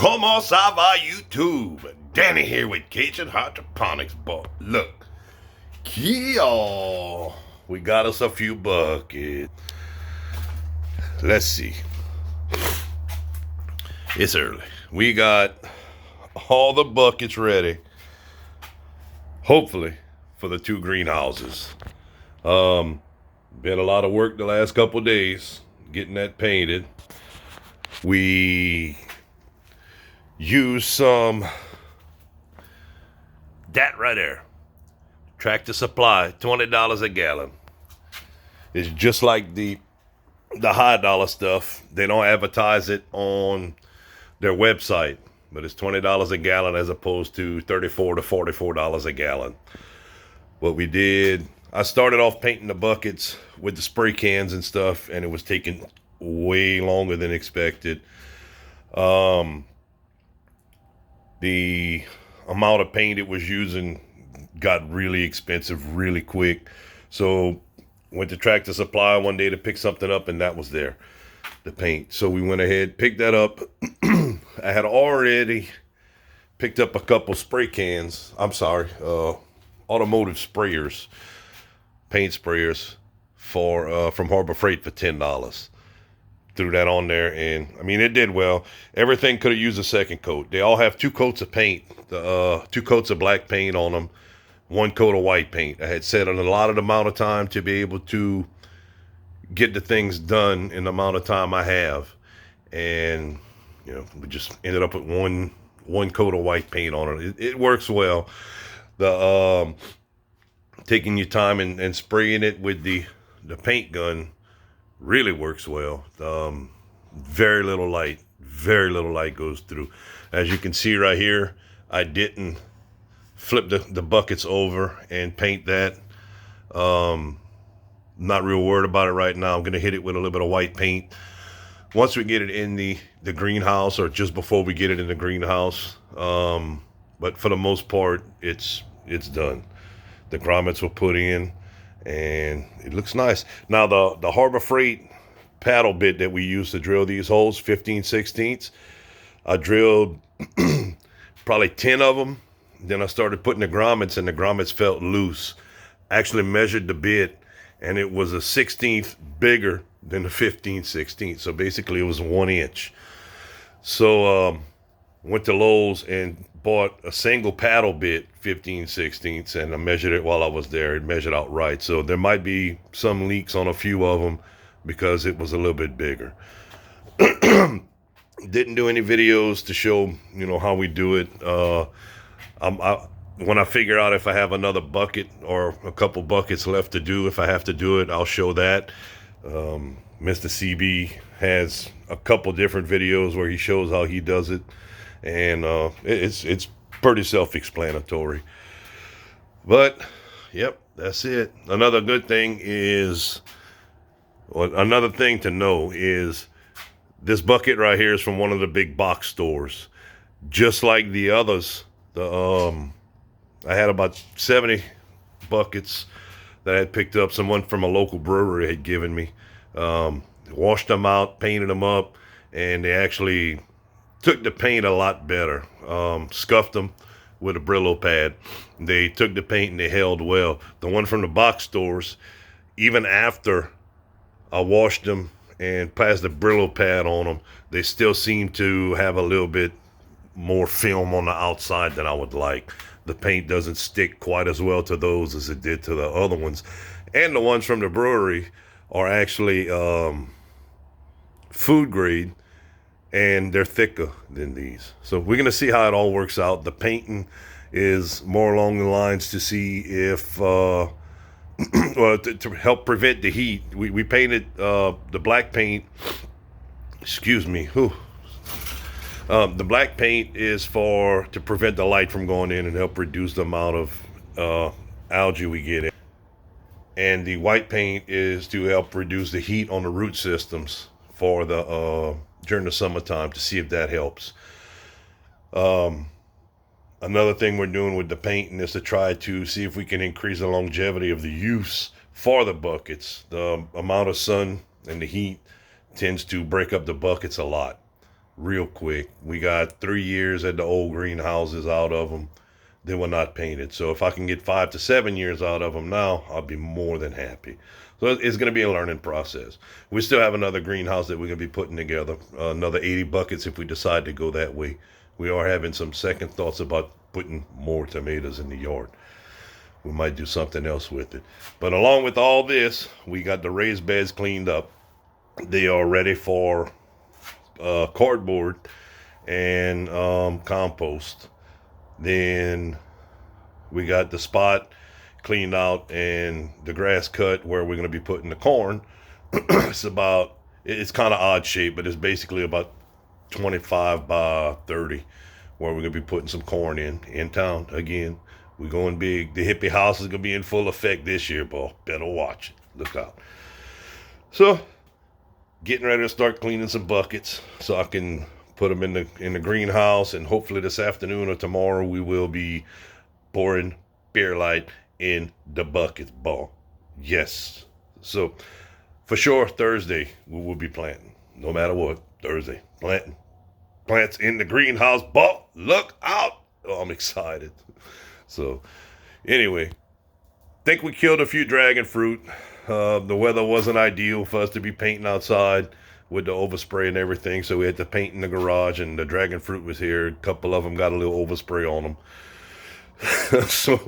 Como ça va, YouTube? Danny here with Cajun Hydroponics. But look, Kia, we got us a few buckets. Let's see. It's early. We got all the buckets ready. Hopefully, for the two greenhouses. Been a lot of work the last couple days getting that painted. We used some that right there. Tractor Supply, $20 a gallon. It's just like the high dollar stuff. They don't advertise it on their website, but it's $20 a gallon as opposed to $34 to $44 a gallon. What we did, I started off painting the buckets with the spray cans and stuff, and it was taking way longer than expected. The amount of paint it was using got really expensive really quick. So went to Tractor Supply one day to pick something up, and that was there, the paint. So we went ahead, picked that up. I had already picked up a couple spray cans. Automotive sprayers, paint sprayers from Harbor Freight for $10. Threw that on there, and I mean, it did well. Everything could have used a second coat. They all have two coats of paint, two coats of black paint on them, one coat of white paint. I had set an allotted amount of time to be able to get the things done in the amount of time I have, and we just ended up with one coat of white paint on it. It works well. The taking your time and spraying it with the paint gun really works well. Very little light goes through. As you can see right here, I didn't flip the buckets over and paint that. Not real worried about it right now. I'm gonna hit it with a little bit of white paint once we get it in the greenhouse, or just before we get it in the greenhouse. But for the most part, it's done. The grommets were put in, and it looks nice. Now the Harbor Freight paddle bit that we use to drill these holes, 15/16, I drilled probably 10 of them. Then I started putting the grommets, and the grommets felt loose. Actually measured the bit, and it was a 1/16 bigger than the 15/16. So basically it was 1 inch. So went to Lowe's and bought a single paddle bit, 15/16, and I measured it while I was there. It measured out right. So there might be some leaks on a few of them because it was a little bit bigger. Didn't do any videos to show, how we do it. When I figure out if I have another bucket or a couple buckets left to do, if I have to do it, I'll show that. Mr. CB has a couple different videos where he shows how he does it, and it's pretty self-explanatory. But yep, that's it. Another thing to know is this bucket right here is from one of the big box stores. Just like the others, I had about 70 buckets that I had picked up. Someone from a local brewery had given me. Washed them out, painted them up, and they actually took the paint a lot better. Scuffed them with a Brillo pad. They took the paint and they held well. The one from the box stores, even after I washed them and passed the Brillo pad on them, they still seem to have a little bit more film on the outside than I would like. The paint doesn't stick quite as well to those as it did to the other ones. And the ones from the brewery are actually food grade, and they're thicker than these. So we're going to see how it all works out. The painting is more along the lines to see if well, to help prevent the heat. We painted the black paint, excuse me, the black paint is to prevent the light from going in and help reduce the amount of algae we get in. And the white paint is to help reduce the heat on the root systems for during the summertime, to see if that helps. Another thing we're doing with the painting is to try to see if we can increase the longevity of the use for the buckets. The amount of sun and the heat tends to break up the buckets a lot. real quick. We got 3 years at the old greenhouses out of them. They were not painted. So if I can get 5 to 7 years out of them now, I'll be more than happy. So it's going to be a learning process. We still have another greenhouse that we're going to be putting together, another 80 buckets if we decide to go that way. We are having some second thoughts about putting more tomatoes in the yard. We might do something else with it. But along with all this, we got the raised beds cleaned up. They are ready for cardboard and compost. Then we got the spot cleaned out and the grass cut where we're going to be putting the corn. It's kind of odd shape, but it's basically about 25 by 30 where we're going to be putting some corn in town. Again, we're going big. The hippie house is going to be in full effect this year, boy. Better watch it. Look out. So, getting ready to start cleaning some buckets so I can put them in the greenhouse, and hopefully this afternoon or tomorrow we will be pouring Bearlite in the buckets, boy. Yes. So, for sure, Thursday we will be planting. No matter what, Thursday planting. Plants in the greenhouse, boy. Look out! Oh, I'm excited. So, anyway, think we killed a few dragon fruit. The weather wasn't ideal for us to be painting outside with the overspray and everything, so we had to paint in the garage, and the dragon fruit was here. A couple of them got a little overspray on them. So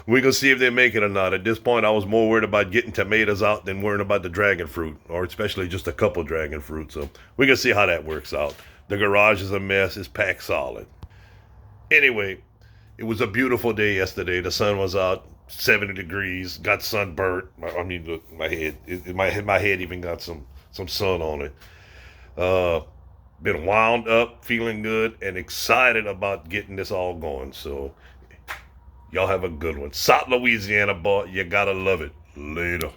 we're going to see if they make it or not. At this point, I was more worried about getting tomatoes out than worrying about the dragon fruit, or especially just a couple dragon fruit. So we're going to see how that works out. The garage is a mess. It's packed solid. Anyway, it was a beautiful day yesterday. The sun was out, 70 degrees. Got sunburnt. I mean, look, my head even got some sun on it. Been wound up, feeling good, and excited about getting this all going. So, y'all have a good one. South Louisiana, boy, you gotta love it. Later.